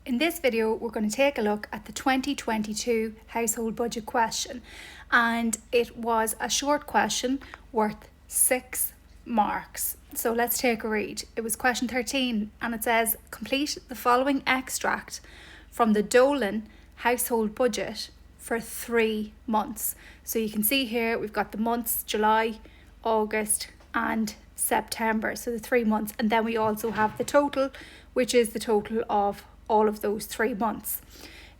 In this video, we're going to take a look at the 2022 household budget question, and it was a short question worth 6 marks. So let's take a read. It was question 13 and it says, complete the following extract from the Dolan household budget for 3 months. So you can see here we've got the months July, August and September, so the 3 months, and then we also have the total, which is the total of all of those 3 months.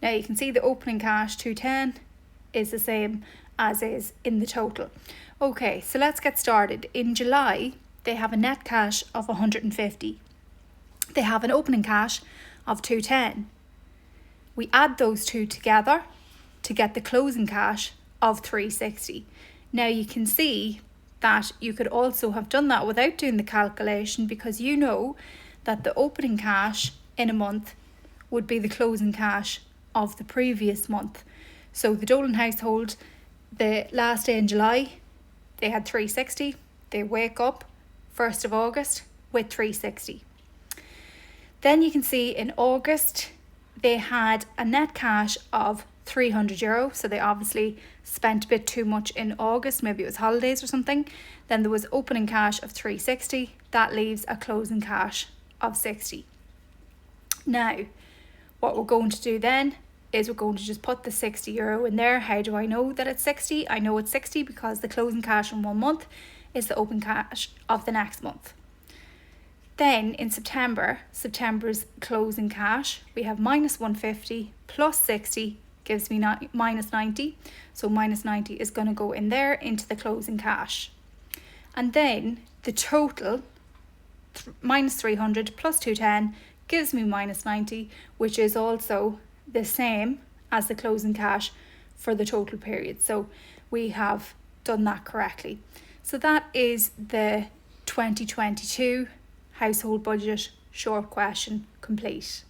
Now you can see the opening cash 210 is the same as is in the total. Okay, so let's get started. In July they have a net cash of 150. They have an opening cash of 210. We add those two together to get the closing cash of 360. Now you can see that you could also have done that without doing the calculation, because you know that the opening cash in a month would be the closing cash of the previous month. So the Dolan household, the last day in July, they had 360. They wake up 1st of August with 360. Then you can see in August, they had a net cash of €300. So they obviously spent a bit too much in August. Maybe it was holidays or something. Then there was opening cash of 360. That leaves a closing cash of 60. Now, what we're going to do then is we're going to just put the €60 in there. How do I know that it's 60? I know it's 60 because the closing cash in 1 month is the open cash of the next month. Then in September's closing cash, we have minus 150 plus 60 gives me minus 90. So minus 90 is going to go in there into the closing cash. And then the total, minus 300 plus 210, gives me minus 90, which is also the same as the closing cash for the total period. So we have done that correctly. So that is the 2022 household budget short question complete.